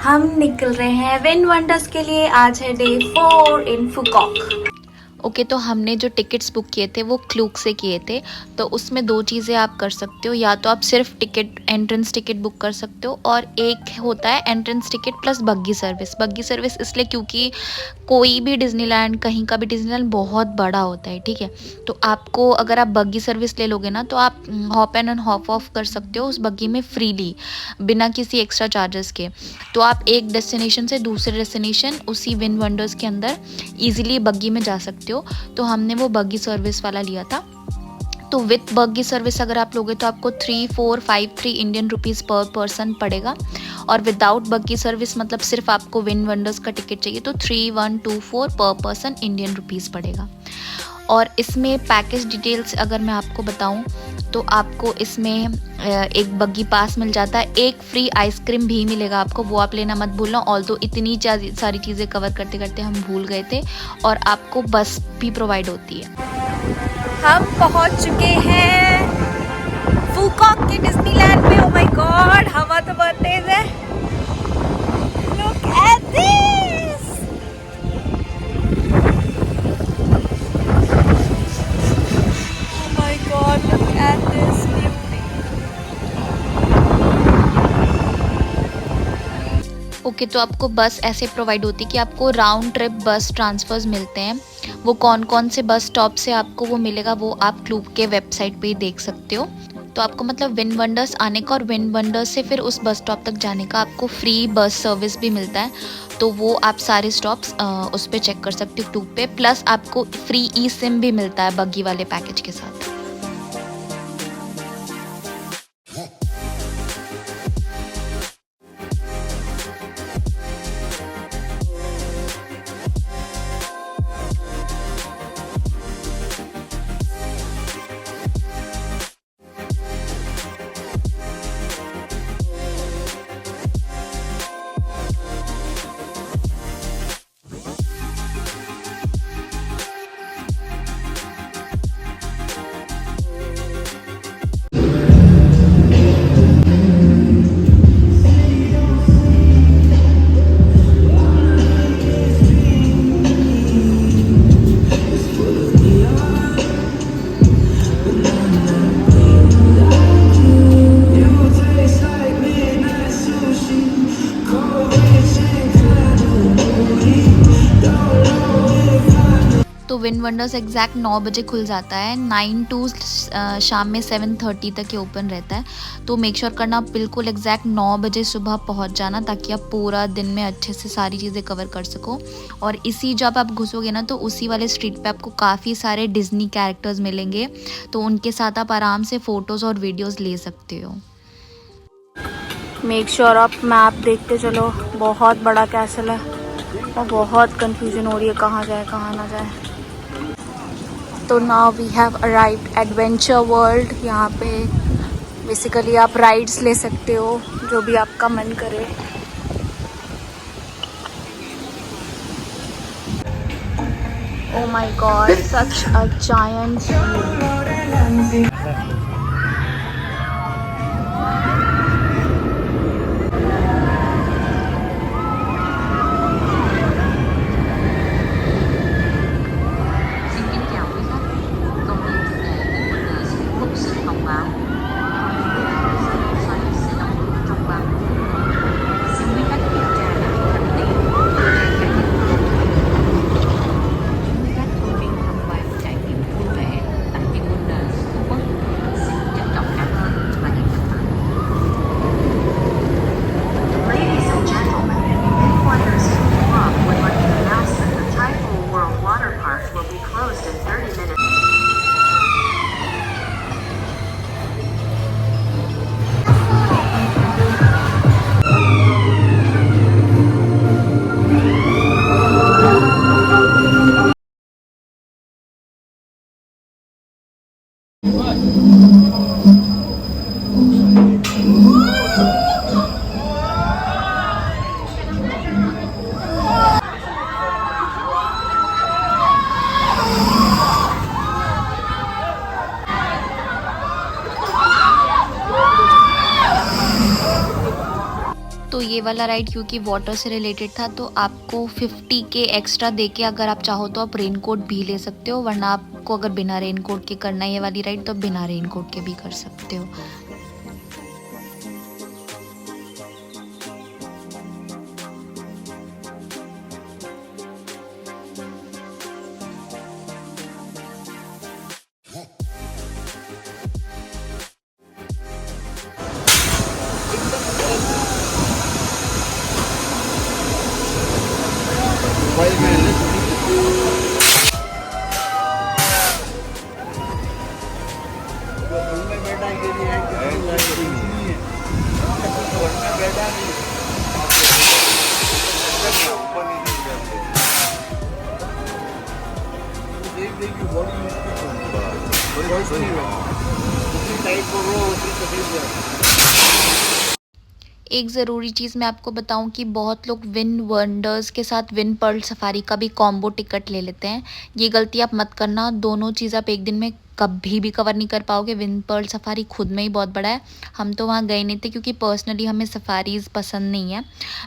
हम निकल रहे हैं विन वंडर्स के लिए। आज है डे 4 इन फुकॉक। ओके तो हमने जो टिकट्स बुक किए थे वो क्लूक से किए थे। तो उसमें दो चीज़ें आप कर सकते हो, या तो आप सिर्फ टिकट एंट्रेंस टिकट बुक कर सकते हो, और एक होता है एंट्रेंस टिकट प्लस बग्गी सर्विस। बग्गी सर्विस इसलिए क्योंकि कोई भी डिज्नीलैंड, कहीं का भी डिज्नीलैंड बहुत बड़ा होता है, ठीक है। तो आपको अगर आप बग्गी सर्विस ले लोगे ना तो आप हॉप एंड हॉप ऑफ कर सकते हो उस बग्गी में फ्रीली, बिना किसी एक्स्ट्रा चार्जेस के। तो आप एक डेस्टिनेशन से दूसरे डेस्टिनेशन उसी विन वंडर्स के अंदर ईजिली बग्गी में जा सकते हो। तो हमने वो बग्गी सर्विस वाला लिया था। तो विथ बग्गी सर्विस अगर आप लोगे तो आपको 3453 इंडियन रुपीज़ पर पर्सन पड़ेगा, और विदाउट बग्गी सर्विस मतलब सिर्फ आपको विन वंडर्स का टिकट चाहिए तो 3124 पर पर्सन इंडियन रुपीज़ पड़ेगा। और इसमें पैकेज डिटेल्स अगर मैं आपको बताऊं तो आपको इसमें एक बग्गी पास मिल जाता है, एक फ्री आइसक्रीम भी मिलेगा आपको, वो आप लेना मत भूलना। ऑल्दो इतनी सारी चीज़ें कवर करते करते हम भूल गए थे। और आपको बस भी प्रोवाइड होती है। हम पहुंच चुके हैं फुकॉक के डिज्नीलैंड में। ओ माय गॉड, हवा तो बहुत तेज है। Look at this. Oh my God, look at this beauty. Okay तो आपको बस ऐसे प्रोवाइड होती है कि आपको राउंड ट्रिप बस ट्रांसफ़र्स मिलते हैं। वो कौन कौन से बस स्टॉप से आपको वो मिलेगा वो आप क्लूब के वेबसाइट पे ही देख सकते हो। तो आपको मतलब विन वंडर्स आने का और विन वंडर्स से फिर उस बस स्टॉप तक जाने का आपको फ्री बस सर्विस भी मिलता है। तो वो आप सारे स्टॉप्स उस पर चेक कर सकते हो क्लूब पे। प्लस आपको फ्री ई सिम भी मिलता है बग्गी वाले पैकेज के साथ। तो विन वंडर्स एग्जैक्ट 9 बजे खुल जाता है, 9 टू शाम में 7:30 तक ये ओपन रहता है। तो मेक श्योर करना आप बिल्कुल एग्जैक्ट 9 बजे सुबह पहुंच जाना, ताकि आप पूरा दिन में अच्छे से सारी चीज़ें कवर कर सको। और इसी जब आप घुसोगे ना तो उसी वाले स्ट्रीट पे आपको काफ़ी सारे डिज्नी कैरेक्टर्स मिलेंगे, तो उनके साथ आप आराम से फ़ोटोज़ और वीडियोज़ ले सकते हो। मेक श्योर आप मैप देखते चलो, बहुत बड़ा कैसल है और बहुत कंफ्यूजन हो रही है कहाँ जाए कहाँ ना जाए। तो now we have arrived adventure world. यहाँ पे बेसिकली आप राइड्स ले सकते हो जो भी आपका मन करे। Oh my God, such a giant. Xin kính chào quý khách. Công ty chủ đề Winners Phú Quốc xin thông báo toàn bộ xe xoay sẽ đóng cửa trong 30 phút nữa. Xin quý khách kiểm tra lại thành tiền cá nhân. Quý khách không nên tham quan trải nghiệm vui vẻ tại Winners Phú Quốc ये वाला ride क्योंकि water से related था तो आपको 50 के extra देके अगर आप चाहो तो आप रेनकोट भी ले सकते हो, वरना आपको अगर बिना रेनकोट के करना है ये वाली राइड तो बिना रेनकोट के भी कर सकते हो। एक ज़रूरी चीज़ मैं आपको बताऊं कि बहुत लोग विन वंडर्स के साथ विन पर्ल सफारी का भी कॉम्बो टिकट ले लेते हैं। ये गलती आप मत करना, दोनों चीज़ आप एक दिन में कभी भी कवर नहीं कर पाओगे। विन पर्ल सफारी खुद में ही बहुत बड़ा है, हम तो वहाँ गए नहीं थे क्योंकि पर्सनली हमें सफारीज़ पसंद नहीं है।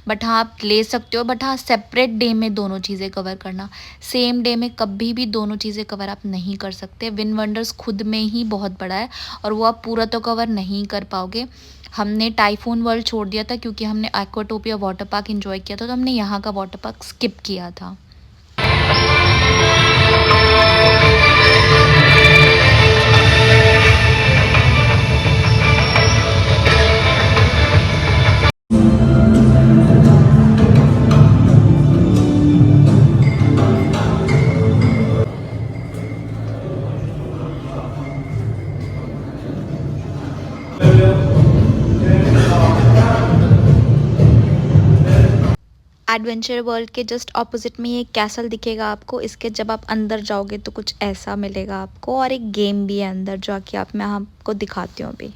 बट हाँ आप ले सकते हो, बट हाँ सेपरेट डे में दोनों चीज़ें कवर करना। सेम डे में कभी भी दोनों चीज़ें कवर आप नहीं कर सकते। विन वंडर्स खुद में ही बहुत बड़ा है और वो आप पूरा तो कवर नहीं कर पाओगे। हमने टाइफून वर्ल्ड छोड़ दिया था क्योंकि हमने एक्वाटोपिया वाटर पार्क एंजॉय किया था, तो हमने यहाँ का वाटर पार्क स्किप किया था। एडवेंचर वर्ल्ड के जस्ट ऑपोजिट में ये कैसल दिखेगा आपको। इसके जब आप अंदर जाओगे तो कुछ ऐसा मिलेगा आपको, और एक गेम भी है अंदर जो कि मैं आपको दिखाती हूँ अभी।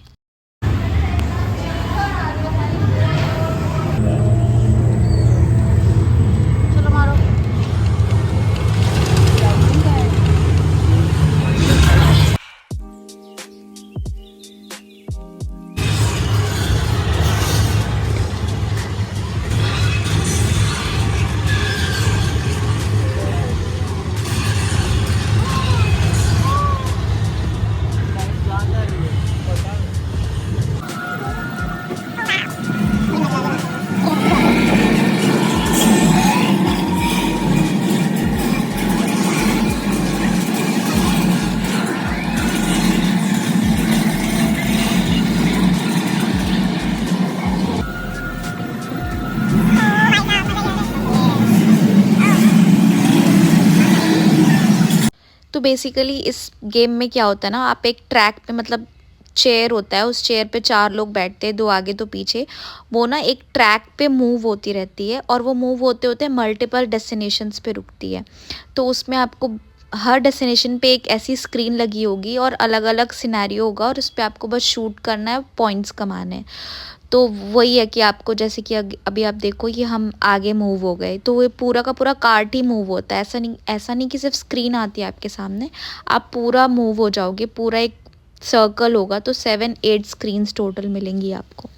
तो बेसिकली इस गेम में क्या होता है ना, आप एक ट्रैक पे मतलब चेयर होता है, उस चेयर पे 4 लोग बैठते हैं, 2 आगे 2 पीछे। वो ना एक ट्रैक पे मूव होती रहती है और वो मूव होते होते मल्टीपल डेस्टिनेशंस पे रुकती है। तो उसमें आपको हर डेस्टिनेशन पे एक ऐसी स्क्रीन लगी होगी और अलग अलग सिनेरियो होगा और उस पर आपको बस शूट करना है, पॉइंट्स कमाने हैं। तो वही है कि आपको जैसे कि अभी आप देखो कि हम आगे मूव हो गए तो वो पूरा का पूरा कार्ट ही मूव होता है। ऐसा नहीं कि सिर्फ स्क्रीन आती है आपके सामने, आप पूरा मूव हो जाओगे, पूरा एक सर्कल होगा। तो 7-8 स्क्रीन्स टोटल मिलेंगी आपको।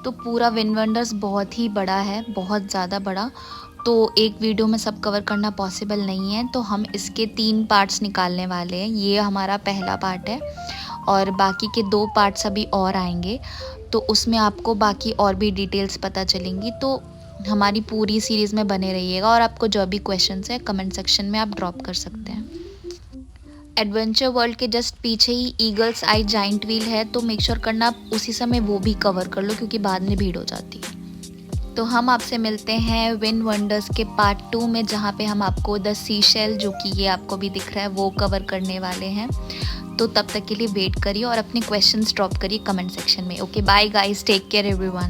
तो पूरा विन वंडर्स बहुत ही बड़ा है, बहुत ज़्यादा बड़ा। तो एक वीडियो में सब कवर करना पॉसिबल नहीं है, तो हम इसके 3 पार्ट्स निकालने वाले हैं। ये हमारा पहला पार्ट है और बाकी के 2 पार्ट्स अभी और आएंगे, तो उसमें आपको बाकी और भी डिटेल्स पता चलेंगी। तो हमारी पूरी सीरीज़ में बने रहिएगा और आपको जो भी क्वेश्चंस है कमेंट सेक्शन में आप ड्रॉप कर सकते हैं। एडवेंचर वर्ल्ड के जस्ट पीछे ही ईगल्स आई जाइंट व्हील है, तो मेक श्योर करना आप उसी समय वो भी कवर कर लो क्योंकि बाद में भीड़ हो जाती है। तो हम आपसे मिलते हैं विन वंडर्स के पार्ट 2 में, जहाँ पे हम आपको द सीशेल, जो कि ये आपको भी दिख रहा है, वो कवर करने वाले हैं। तो तब तक के लिए वेट करिए और अपने क्वेश्चंस ड्रॉप करिए कमेंट सेक्शन में। Okay bye guys, take care everyone.